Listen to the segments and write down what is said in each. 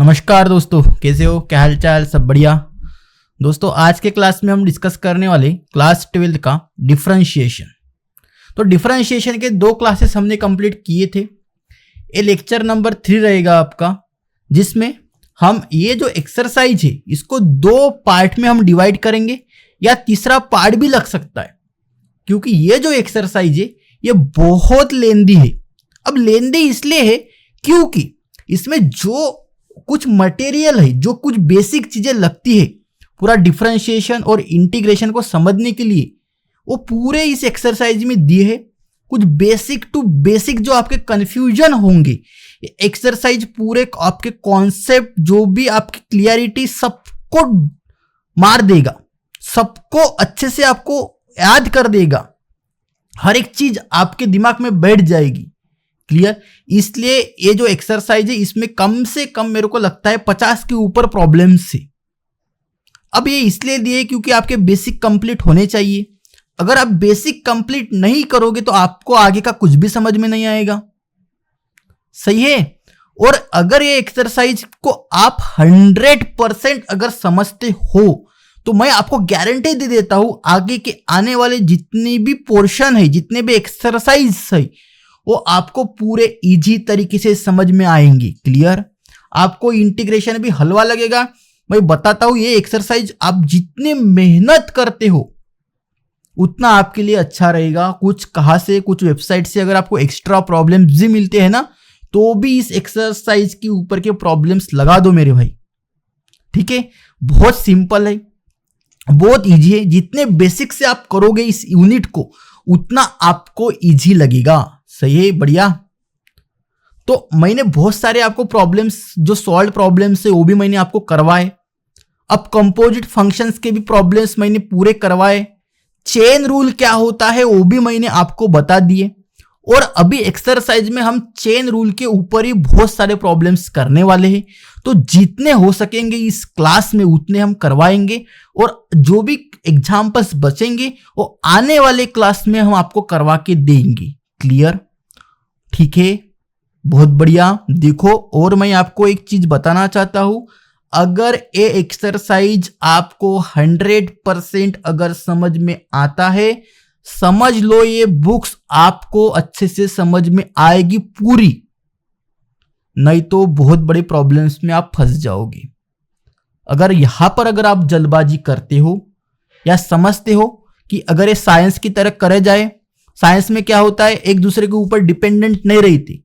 नमस्कार दोस्तों, कैसे हो? क्या हाल चाल? सब बढ़िया। दोस्तों, आज के क्लास में हम डिस्कस करने वाले क्लास 12 का डिफरेंशिएशन। तो डिफरेंशिएशन के 2 क्लासेस हमने कंप्लीट किए थे। ये लेक्चर नंबर 3 रहेगा आपका, जिसमें हम ये जो एक्सरसाइज है इसको 2 पार्ट में हम डिवाइड करेंगे, या तीसरा पार्ट भी लग सकता है, क्योंकि ये जो एक्सरसाइज है ये बहुत लेंदी है। अब लेंदी इसलिए है क्योंकि इसमें जो कुछ मटेरियल है, जो कुछ बेसिक चीजें लगती है पूरा डिफरेंशिएशन और इंटीग्रेशन को समझने के लिए, वो पूरे इस एक्सरसाइज में दिए है। कुछ बेसिक टू बेसिक जो आपके कंफ्यूजन होंगे, एक्सरसाइज पूरे आपके कॉन्सेप्ट, जो भी आपकी क्लियरिटी, सबको मार देगा, सबको अच्छे से आपको याद कर देगा, हर एक चीज आपके दिमाग में बैठ जाएगी। क्लियर? इसलिए ये जो एक्सरसाइज है इसमें कम से कम मेरे को लगता है 50 के ऊपर प्रॉब्लम्स है। अब ये इसलिए दिए क्योंकि आपके बेसिक कंप्लीट होने चाहिए। अगर आप बेसिक कंप्लीट नहीं करोगे तो आपको आगे का कुछ भी समझ में नहीं आएगा। सही है? और अगर ये एक्सरसाइज को आप 100% अगर समझते हो तो मैं आपको गारंटी दे देता हूं, आगे के आने वाले जितनी भी पोर्शन है, जितने भी एक्सरसाइज है, वो आपको पूरे इजी तरीके से समझ में आएंगे। क्लियर? आपको इंटीग्रेशन भी हलवा लगेगा। मैं बताता हूं, ये एक्सरसाइज आप जितने मेहनत करते हो उतना आपके लिए अच्छा रहेगा। कुछ वेबसाइट से अगर आपको एक्स्ट्रा प्रॉब्लम्स भी मिलते हैं ना, तो भी इस एक्सरसाइज के ऊपर के प्रॉब्लम्स लगा दो मेरे भाई। ठीक है? बहुत सिंपल है, बहुत इजी है। जितने बेसिक से आप करोगे इस यूनिट को, उतना आपको इजी लगेगा। सही है? बढ़िया। तो मैंने बहुत सारे आपको प्रॉब्लम्स, जो सॉल्व प्रॉब्लम्स है वो भी मैंने आपको करवाए। अब कंपोजिट फंक्शंस के भी प्रॉब्लम्स मैंने पूरे करवाए। चेन रूल क्या होता है वो भी मैंने आपको बता दिए। और अभी एक्सरसाइज में हम चेन रूल के ऊपर ही बहुत सारे प्रॉब्लम्स करने वाले हैं। तो जितने हो सकेंगे इस क्लास में उतने हम करवाएंगे, और जो भी एग्जाम्पल्स बचेंगे वो आने वाले क्लास में हम आपको करवा के देंगे। क्लियर? ठीक है, बहुत बढ़िया। देखो, और मैं आपको एक चीज बताना चाहता हूं, अगर ये एक्सरसाइज आपको 100% अगर समझ में आता है, समझ लो ये बुक्स आपको अच्छे से समझ में आएगी पूरी, नहीं तो बहुत बड़े प्रॉब्लम्स में आप फंस जाओगे। अगर यहां पर अगर आप जल्दबाजी करते हो या समझते हो कि अगर ये साइंस की तरह करे जाए, साइंस में क्या होता है, एक दूसरे के ऊपर डिपेंडेंट नहीं रहती।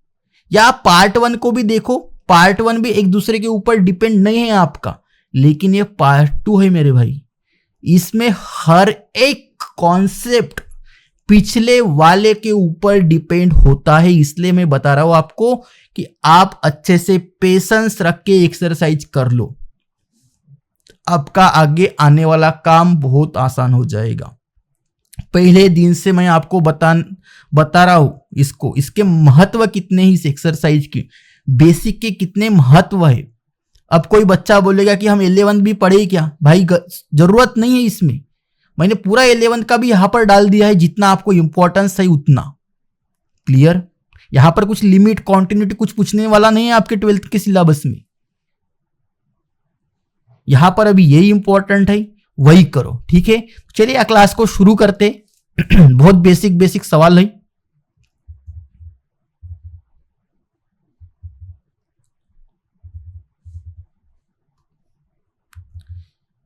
या पार्ट 1 को भी देखो, पार्ट 1 भी एक दूसरे के ऊपर डिपेंड नहीं है आपका, लेकिन ये पार्ट 2 है मेरे भाई। इसमें हर एक कॉन्सेप्ट पिछले वाले के ऊपर डिपेंड होता है। इसलिए मैं बता रहा हूं आपको कि आप अच्छे से पेशेंस रख के एक्सरसाइज कर लो, आपका आगे आने वाला काम बहुत आसान हो जाएगा। पहले दिन से मैं आपको बता रहा हूं इसके महत्व कितने हैं, इस एक्सरसाइज के बेसिक के कितने महत्व है। अब कोई बच्चा बोलेगा कि हम 11 भी पढ़े क्या? भाई जरूरत नहीं है इसमें। मैंने पूरा 11 का भी यहां पर डाल दिया है, जितना आपको इंपॉर्टेंस है उतना। क्लियर? यहां पर कुछ लिमिट, कॉन्टिन्यूटी कुछ पूछने वाला नहीं है आपके 12th के सिलेबस में। यहां पर अभी यही इंपॉर्टेंट है, वही करो। ठीक है? चलिए क्लास को शुरू करते। बहुत बेसिक सवाल है।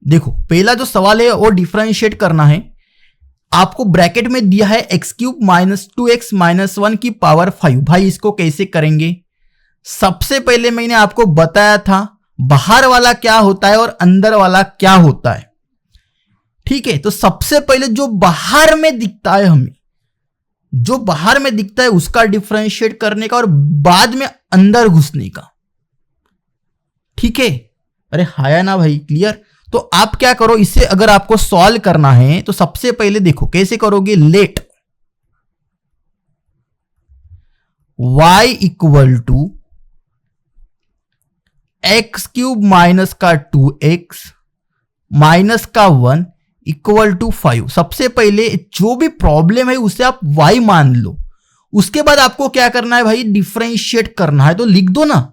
देखो, पहला जो सवाल है वो डिफरेंशिएट करना है। आपको ब्रैकेट में दिया है x³ - 2x - 1 की पावर 5। भाई इसको कैसे करेंगे? सबसे पहले मैंने आपको बताया था बाहर वाला क्या होता है और अंदर वाला क्या होता है। ठीक है? तो सबसे पहले जो बाहर में दिखता है, हमें जो बाहर में दिखता है उसका डिफरेंशिएट करने का, और बाद में अंदर घुसने का। ठीक है? अरे हाया ना भाई? क्लियर? तो आप क्या करो, इसे अगर आपको सॉल्व करना है तो सबसे पहले देखो कैसे करोगे। लेट y = x³ माइनस का 2x माइनस का 1 = 5। सबसे पहले जो भी प्रॉब्लम है उसे आप y मान लो। उसके बाद आपको क्या करना है भाई? डिफरेंशिएट करना है। तो लिख दो ना,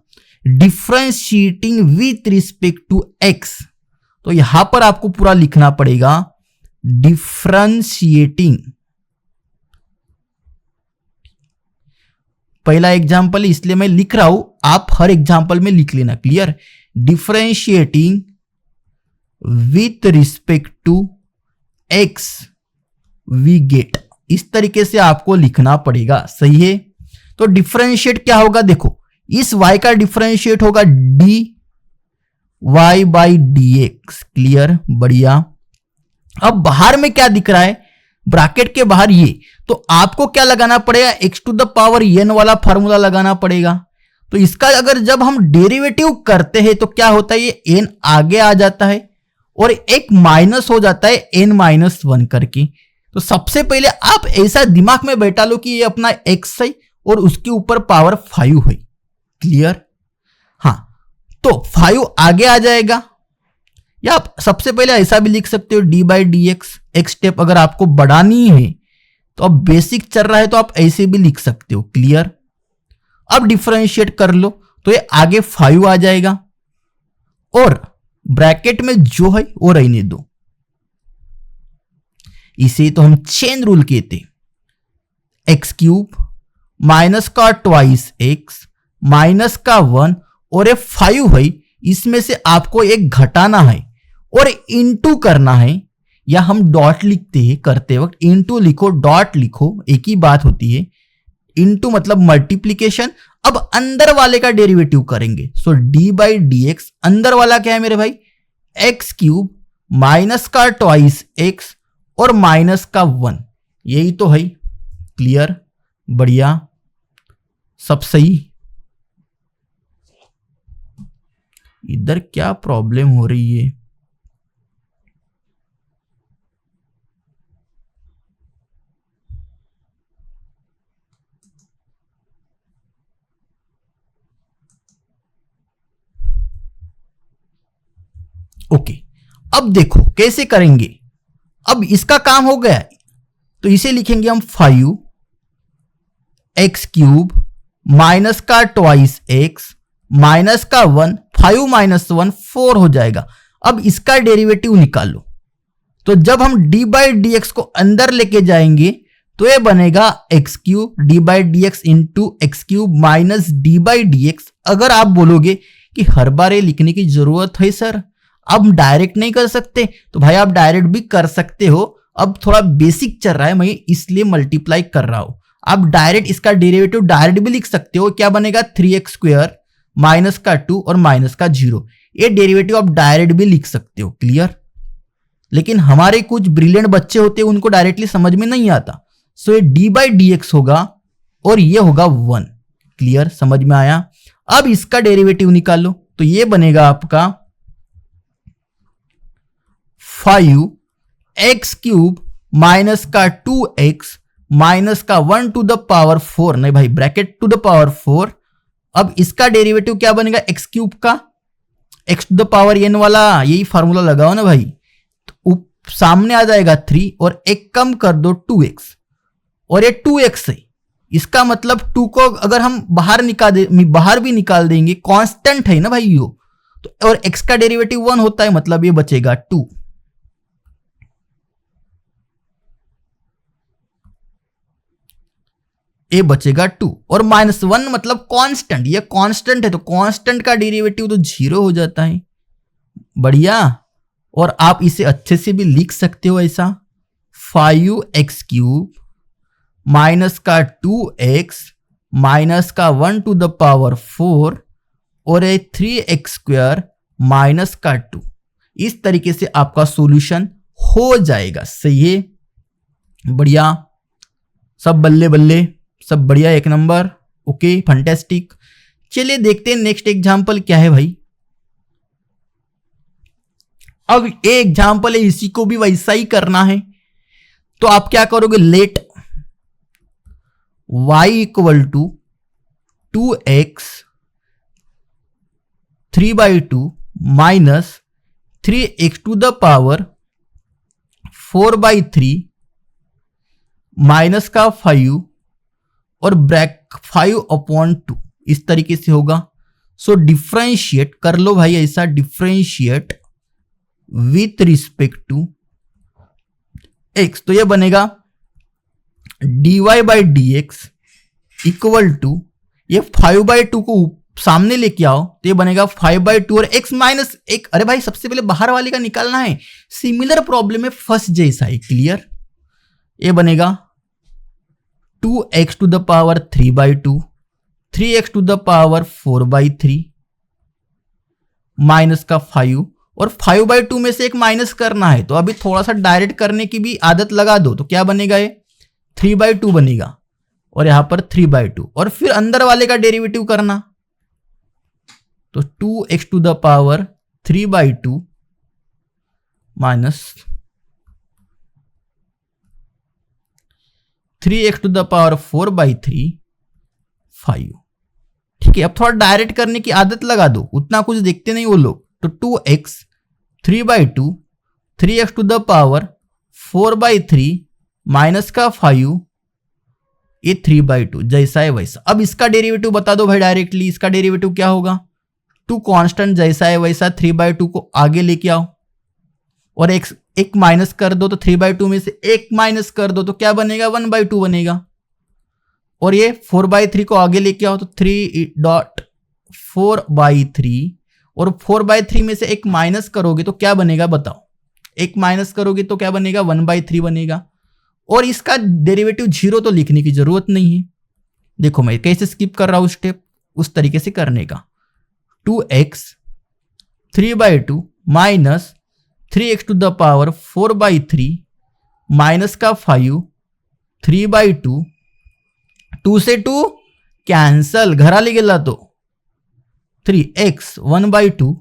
differentiating with respect to x, तो यहां पर आपको पूरा लिखना पड़ेगा डिफरेंशिएटिंग। पहला एग्जाम्पल इसलिए मैं लिख रहा हूं, आप हर एग्जाम्पल में लिख लेना, clear. Differentiating with respect to x we get, इस तरीके से आपको लिखना पड़ेगा, सही है। तो डिफरेंशिएट क्या होगा, देखो इस y का डिफरेंशिएट होगा dy बाई dx, क्लियर, बढ़िया। अब बाहर में क्या दिख रहा है, ब्रैकेट के बाहर ये, तो आपको क्या लगाना पड़ेगा, x to the power n वाला फॉर्मूला लगाना पड़ेगा। तो इसका अगर जब हम डेरिवेटिव करते हैं तो क्या होता है, ये n आगे आ जाता है और एक माइनस हो जाता है n-1 करके। तो सबसे पहले आप ऐसा दिमाग में बैठा लो कि ये अपना x है और उसके ऊपर पावर 5 है, क्लियर। हाँ, तो 5 आगे आ जाएगा, या आप सबसे पहले ऐसा भी लिख सकते हो डी बाई डी एक्स। एक स्टेप अगर आपको बढ़ानी है तो अब बेसिक चल रहा है तो आप ऐसे भी लिख सकते हो, क्लियर। अब डिफरेंशिएट कर लो तो ये आगे 5 आ जाएगा और ब्रैकेट में जो है वो रहने दो, इसे तो हम चेन रूल कहते। एक्स क्यूब माइनस का ट्वाइस एक्स माइनस का 1 और ये 5 है, इसमें से आपको एक घटाना है और इनटू करना है, या हम डॉट लिखते हैं करते वक्त, इनटू लिखो डॉट लिखो एक ही बात होती है। इनटू मतलब मल्टीप्लीकेशन। अब अंदर वाले का डेरिवेटिव करेंगे, सो डी बाई डी एक्स, अंदर वाला क्या है मेरे भाई, एक्स क्यूब माइनस का ट्वाइस एक्स और माइनस का 1, यही तो है, क्लियर, बढ़िया, सब सही। इधर क्या प्रॉब्लम हो रही है, ओके। अब देखो कैसे करेंगे, अब इसका काम हो गया तो इसे लिखेंगे हम 5 एक्स क्यूब माइनस का ट्वाइस एक्स माइनस का 1, 5 माइनस 1 4 हो जाएगा। अब इसका डेरिवेटिव निकालो, तो जब हम डी बाई डी एक्स को अंदर लेके जाएंगे तो ये बनेगा x cube D by D x into x cube minus D by D x. अगर आप बोलोगे कि हर बार ये लिखने की जरूरत है सर, अब डायरेक्ट नहीं कर सकते, तो भाई आप डायरेक्ट भी कर सकते हो। अब थोड़ा बेसिक चल रहा है, मैं इसलिए मल्टीप्लाई कर रहा हूं। आप डायरेक्ट इसका डेरिवेटिव डायरेक्ट भी लिख सकते हो, क्या बनेगा 3x स्क्वायर माइनस का 2 और माइनस का 0, ये डेरिवेटिव आप डायरेक्ट भी लिख सकते हो, क्लियर। लेकिन हमारे कुछ ब्रिलियंट बच्चे होते हैं, उनको डायरेक्टली समझ में नहीं आता, सो ये डी बाई डी एक्स होगा और ये होगा 1, क्लियर, समझ में आया। अब इसका डेरिवेटिव निकालो, तो ये बनेगा आपका 5 एक्स क्यूब माइनस का 2x माइनस का 1 टू द पावर 4, नहीं भाई ब्रैकेट टू द पावर 4। अब इसका डेरिवेटिव क्या बनेगा, एक्स क्यूब का x to the power n वाला, यही फार्मूला लगाओ ना भाई, तो सामने आ जाएगा 3 और एक कम कर दो 2x, और ये 2x है, इसका मतलब 2 को अगर हम बाहर भी निकाल देंगे, कांस्टेंट है ना भाई यो, तो और x का डेरिवेटिव 1 होता है, मतलब ये बचेगा 2। ए बचेगा 2 और माइनस 1 मतलब कांस्टेंट, ये कांस्टेंट है तो कांस्टेंट का डेरिवेटिव तो 0 हो जाता है, बढ़िया। और आप इसे अच्छे से भी लिख सकते हो ऐसा, 5x क्यूब माइनस का 2x माइनस का 1 टू द पावर 4 और ये 3x स्क्वायर माइनस का 2, इस तरीके से आपका सॉल्यूशन हो जाएगा, सही है, बढ़िया, सब बल्ले बल्ले, सब बढ़िया, एक नंबर, ओके, फंटेस्टिक। चलिए देखते हैं नेक्स्ट एग्जांपल क्या है भाई। अब ये एग्जांपल है, इसी को भी वैसा ही करना है, तो आप क्या करोगे, let y equal to 2x 3/2 minus 3x to the power 4/3 minus का 5 और ब्रैक 5/2, इस तरीके से होगा। सो डिफरेंशिएट कर लो भाई ऐसा, differentiate with respect to x, तो ये बनेगा dy by D x equal to, ये 5/2 को सामने लेके आओ तो ये बनेगा 5/2 और x माइनस एक, अरे भाई सबसे पहले बाहर वाले का निकालना है, सिमिलर प्रॉब्लम है फर्स्ट जैसा है, क्लियर। ये बनेगा 2x to the power 3/2, 3x to the power 4/3 minus का 5, और 5/2 में से एक माइनस करना है, तो अभी थोड़ा सा डायरेक्ट करने की भी आदत लगा दो, तो क्या बनेगा ये 3/2 बनेगा, और यहां पर 3/2, और फिर अंदर वाले का डेरिवेटिव करना, तो 2x to the power 3/2 minus 3x to the power 4/3 5। ठीक है, अब थोड़ा डायरेक्ट करने की आदत लगा दो, उतना कुछ देखते नहीं वो लोग, तो 2x 3/2 3x to the power 4/3 minus का 5, ये 3/2 जैसा है वैसा। अब इसका डेरिवेटिव बता दो भाई डायरेक्टली, इसका डेरिवेटिव क्या होगा, 2 कांस्टेंट जैसा है वैसा 3/2 को आगे लेके आओ, और एक माइनस कर दो, तो 3/2 में से एक माइनस कर दो, तो क्या बनेगा 1/2 बनेगा, और ये 4/3 को आगे लेके आओ, तो 3.4/3, और 4/3 में से एक माइनस करोगे तो क्या बनेगा बताओ, एक माइनस करोगे तो क्या बनेगा 1/3 बनेगा, और इसका डेरिवेटिव 0 तो लिखने की जरूरत नहीं है। देखो मैं कैसे स्किप कर रहा हूं स्टेप, उस तरीके से करने का, 2x 3/2 minus 3x to the power 4/3 minus का 5 3/2, 2 से 2 कैंसल, घरा ले गेला तो 3x 1/2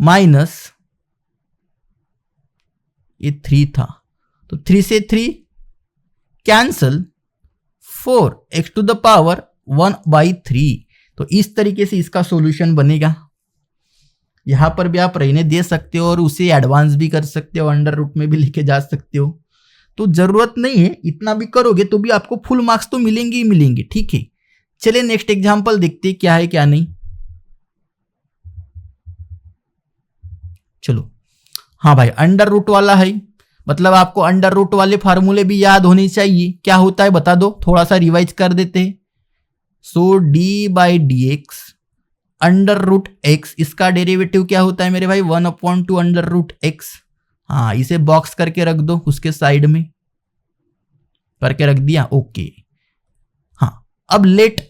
माइनस ये 3 था, तो 3 से 3 cancel, 4x to the power 1/3। तो इस तरीके से इसका सॉल्यूशन बनेगा। यहां पर भी आप रहने दे सकते हो और उसे एडवांस भी कर सकते हो, अंडर रूट में भी लेके जा सकते हो, तो जरूरत नहीं है, इतना भी करोगे तो भी आपको फुल मार्क्स तो मिलेंगे ही मिलेंगे। ठीक है, चलिए नेक्स्ट एग्जांपल देखते हैं क्या है क्या नहीं। चलो हाँ भाई, अंडर रूट वाला है, मतलब आपको अंडर रूट वाले फार्मूले भी याद होने चाहिए, क्या होता है बता दो, थोड़ा सा रिवाइज कर देते हैं। So D by D X under root X, इसका डेरिवेटिव क्या होता है मेरे भाई 1/2 अंडर रूट एक्स। हाँ, इसे बॉक्स करके रख दो, उसके साइड में करके रख दिया, ओके। हाँ, अब let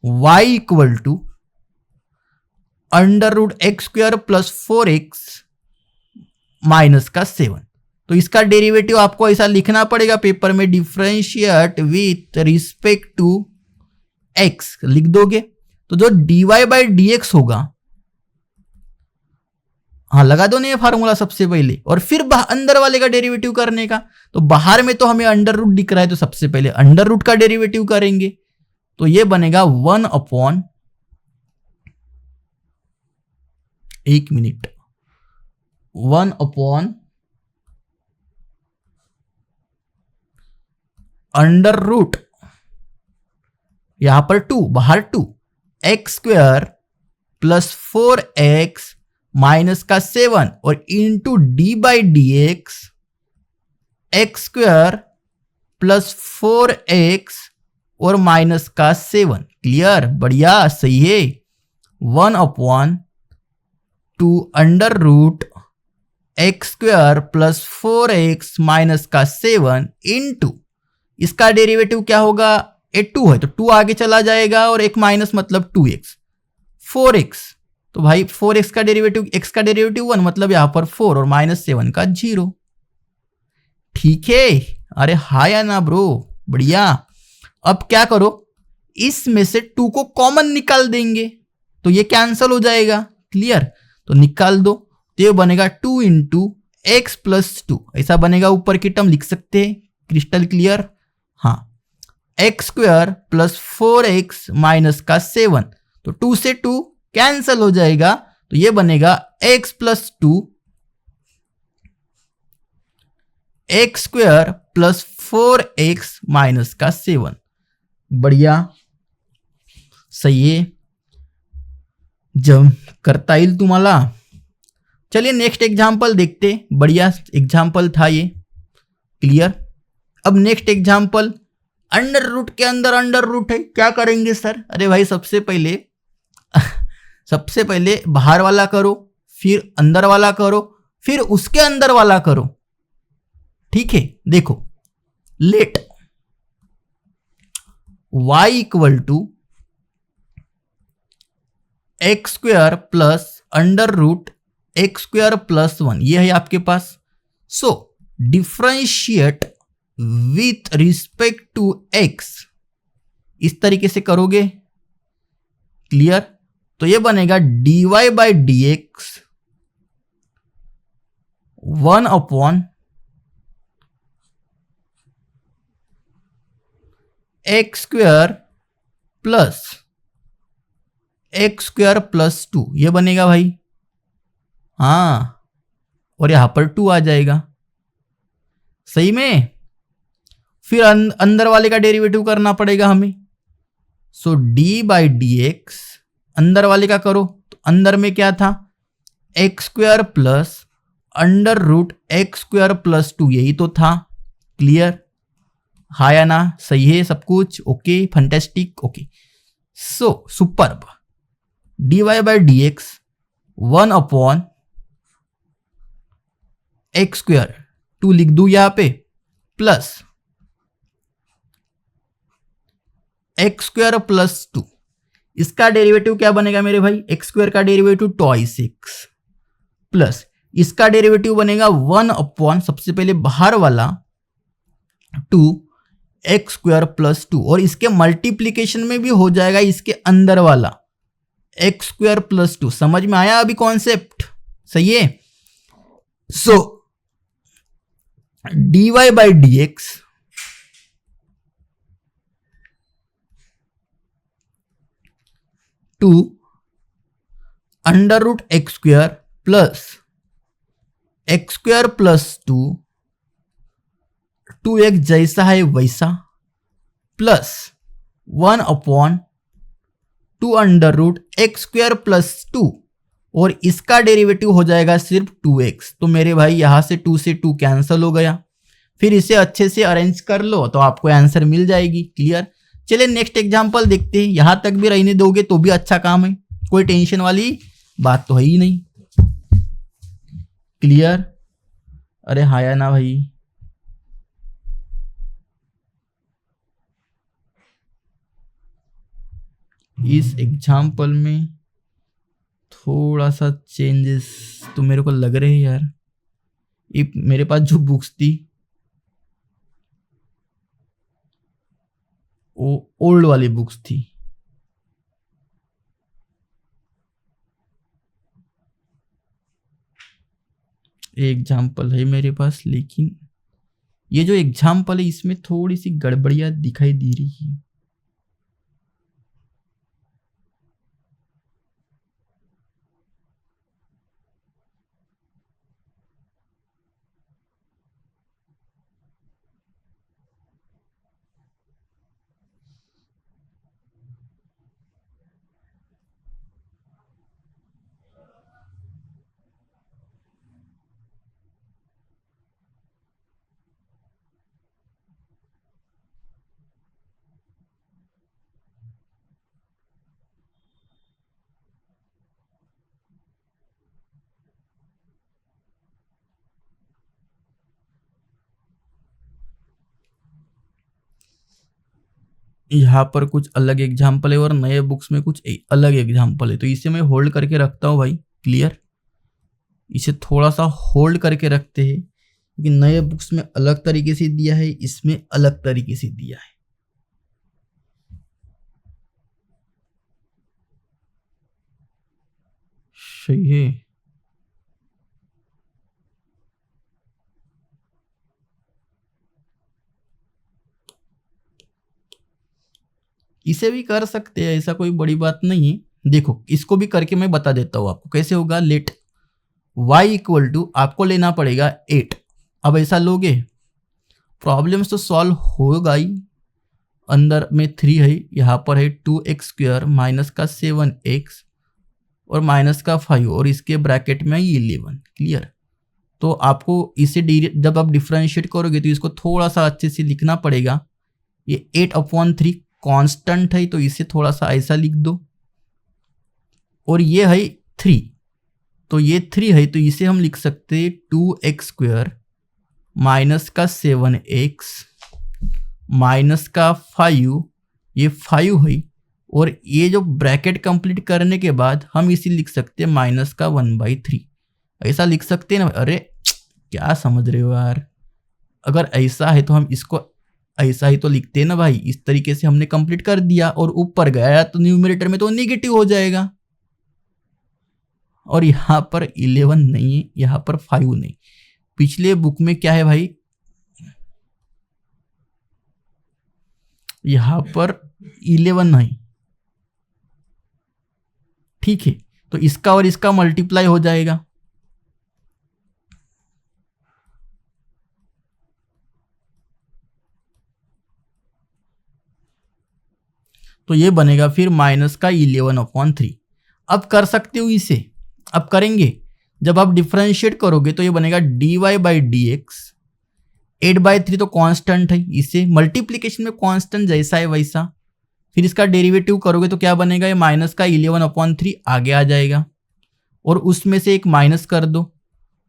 y equal to under root x square plus 4x minus का 7, तो इसका डेरिवेटिव आपको ऐसा लिखना पड़ेगा पेपर में, differentiate with respect to x लिख दोगे, तो जो dy बाई डी एक्स होगा, हाँ लगा दो नहीं फार्मूला सबसे पहले, और फिर अंदर वाले का डेरिवेटिव करने का, तो बाहर में तो हमें अंडर रूट दिख रहा है, तो सबसे पहले अंडर रूट का डेरिवेटिव करेंगे, तो ये बनेगा 1/, एक मिनट, 1/, अंडर रूट, यहां पर 2 बाहर 2, x square plus 4x minus का 7 और into D by D x, x square plus 4x और माइनस का 7, क्लियर, बढ़िया सही है। 1/2 under root x square plus 4x minus का 7 इंटू, इसका डेरिवेटिव क्या होगा, ए 2 है तो 2 आगे चला जाएगा, और एक माइनस मतलब 2x, 4x, तो भाई 4x का डेरिवेटिव, x का डेरिवेटिव 1 मतलब यहां पर 4 और माइनस 7 का 0। ठीक है, अरे हाँ या ना ब्रो, बढ़िया। अब क्या करो, इसमें से 2 को कॉमन निकाल देंगे, तो ये कैंसल हो जाएगा, क्लियर, तो निकाल दो, तो ये बनेगा 2 इंटू एक्स प्लस 2, ऐसा बनेगा, ऊपर की टर्म लिख सकते हैं, क्रिस्टल क्लियर। हाँ, x square plus 4x minus का 7, तो 2 से 2 कैंसल हो जाएगा, तो ये बनेगा x plus 2 x square plus 4x minus का 7। बढ़िया, आहे, जम करता येईल तुम्हाला। चलिए नेक्स्ट एग्जाम्पल देखते, बढ़िया एग्जाम्पल था ये, क्लियर। अब नेक्स्ट एग्जाम्पल, अंडर रूट के अंदर अंडर रूट है, क्या करेंगे सर? अरे भाई सबसे पहले बाहर वाला करो, फिर अंदर वाला करो, फिर उसके अंदर वाला करो, ठीक है। देखो, let y equal to X square plus under root x square plus 1, ये है आपके पास। So differentiate with respect to x, इस तरीके से करोगे, क्लियर। तो ये बनेगा dy by D x 1 upon x square plus 2, ये बनेगा भाई, हाँ, और यहां पर 2 आ जाएगा, सही में। फिर अंदर वाले का डेरिवेटिव करना पड़ेगा हमें। So D by D x, अंदर वाले का करो, तो अंदर में क्या था, x square plus under root x square plus 2, यही तो था, क्लियर। हाँ या ना, सही है सब कुछ, okay, fantastic, okay. So superb, d Y by D x 1 upon x square 2 लिख दू यहां पे, प्लस एक्स स्क्वायर प्लस 2, इसका डेरिवेटिव क्या बनेगा मेरे भाई, एक्स स्क्वायर का डेरिवेटिव ट्वाइस एक्स, प्लस इसका डेरिवेटिव बनेगा 1 अपॉन, सबसे पहले बाहर वाला 2 एक्स स्क्वायर प्लस 2, और इसके मल्टीप्लीकेशन में भी हो जाएगा इसके अंदर वाला एक्स स्क्वायर प्लस 2। समझ में आया अभी कॉन्सेप्ट, सही है। So D Y by D X to under root x square plus X square plus 2x जैसा है वैसा, plus 1 upon 2 under root x square plus 2, और इसका डेरिवेटिव हो जाएगा सिर्फ 2x। तो मेरे भाई यहां से 2 से 2 कैंसिल हो गया, फिर इसे अच्छे से अरेंज कर लो तो आपको आंसर मिल जाएगी, क्लियर। चलिए नेक्स्ट एग्जांपल देखते हैं, यहां तक भी रहने दोगे तो भी अच्छा काम है, कोई टेंशन वाली बात तो है ही नहीं, क्लियर। अरे हाँ या ना भाई, इस एग्जाम्पल में थोड़ा सा चेंजेस तो मेरे को लग रहे हैं यार। ये मेरे पास जो बुक्स थी वो ओल्ड वाली बुक्स थी, एग्जाम्पल है मेरे पास, लेकिन ये जो एग्जाम्पल है इसमें थोड़ी सी गड़बड़ियां दिखाई दे रही है। यहाँ पर कुछ अलग एग्जाम्पल है और नए बुक्स में कुछ अलग एग्जाम्पल है, तो इसे मैं होल्ड करके रखता हूँ भाई, क्लियर। इसे थोड़ा सा होल्ड करके रखते हैं क्योंकि नए बुक्स में अलग तरीके से दिया है, इसमें अलग तरीके से दिया है। सही है। इसे भी कर सकते हैं, ऐसा कोई बड़ी बात नहीं है। देखो इसको भी करके मैं बता देता हूं आपको कैसे होगा। लेट y इक्वल टू आपको लेना पड़ेगा 8। अब ऐसा लोगे प्रॉब्लम्स तो सॉल्व होगा ही, अंदर में 3 है, यहाँ पर है 2x² माइनस का 7x और माइनस का 5 और इसके ब्रैकेट में 11। क्लियर। तो आपको इसे जब आप डिफरेंशिएट करोगे तो इसको थोड़ा सा अच्छे से लिखना पड़ेगा। ये 8/3 कांस्टेंट है तो इसे थोड़ा सा ऐसा लिख दो, और ये है 3, तो ये 3 है तो इसे हम लिख सकते हैं 2x² माइनस का 7x माइनस का 5, ये 5 है, और ये जो ब्रैकेट कंप्लीट करने के बाद हम इसे लिख सकते हैं माइनस का 1/3। ऐसा लिख सकते हैं ना। अरे क्या समझ रहे हो यार, अगर ऐसा है तो हम इसको ऐसा ही तो लिखते हैं ना भाई। इस तरीके से हमने कंप्लीट कर दिया और ऊपर गया तो न्यूमरेटर में तो नेगेटिव हो जाएगा, और यहाँ पर 11 नहीं है, यहाँ पर 5 नहीं। पिछले बुक में क्या है भाई, यहाँ पर 11 नहीं। ठीक है, तो इसका और इसका मल्टीप्लाई हो जाएगा, तो ये बनेगा फिर माइनस का 11/3। अब कर सकते हो इसे, अब करेंगे जब आप डिफरेंशिएट करोगे तो ये बनेगा dy/dx। 8/3 तो कांस्टेंट है, इसे मल्टीप्लिकेशन में कांस्टेंट जैसा है वैसा, फिर इसका डेरिवेटिव करोगे तो क्या बनेगा, ये माइनस का 11/3 आगे आ जाएगा और उसमें से एक माइनस कर दो।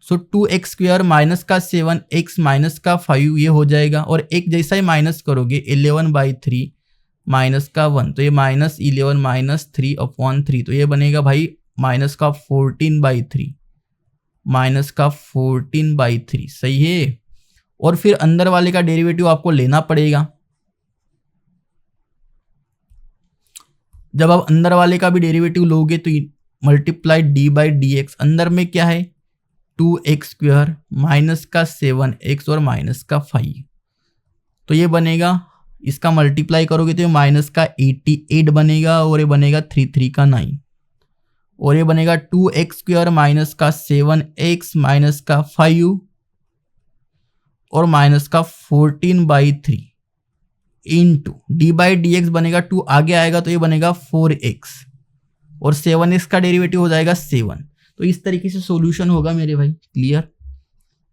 सो 2x² माइनस का 7x माइनस का 5 ये हो जाएगा, और एक जैसा ही माइनस करोगे 11/3 माइनस का 1, तो ये माइनस 11 माइनस 3/3, तो ये बनेगा भाई माइनस का 14/3 माइनस का 14/3। सही है। और फिर अंदर वाले का डेरिवेटिव आपको लेना पड़ेगा। जब आप अंदर वाले का भी डेरिवेटिव लोगे तो मल्टीप्लाई d/dx, अंदर में क्या है 2x² माइनस का 7x और माइनस का 5, तो ये बनेगा, इसका मल्टीप्लाई करोगे तो ये माइनस का 88 बनेगा, और ये बनेगा 3 का 9, और ये बनेगा 2x² माइनस का 7x माइनस का 5 और माइनस का 14/3 इंटू d/dx बनेगा 2 आगे आएगा तो ये बनेगा 4x, और 7x का डेरिवेटिव हो जाएगा 7। तो इस तरीके से सॉल्यूशन होगा मेरे भाई। क्लियर।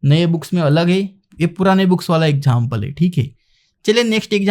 नए बुक्स में अलग है, ये पुराने बुक्स वाला एग्जाम्पल है। ठीक है, चलिए नेक्स्ट एग्जाम्पल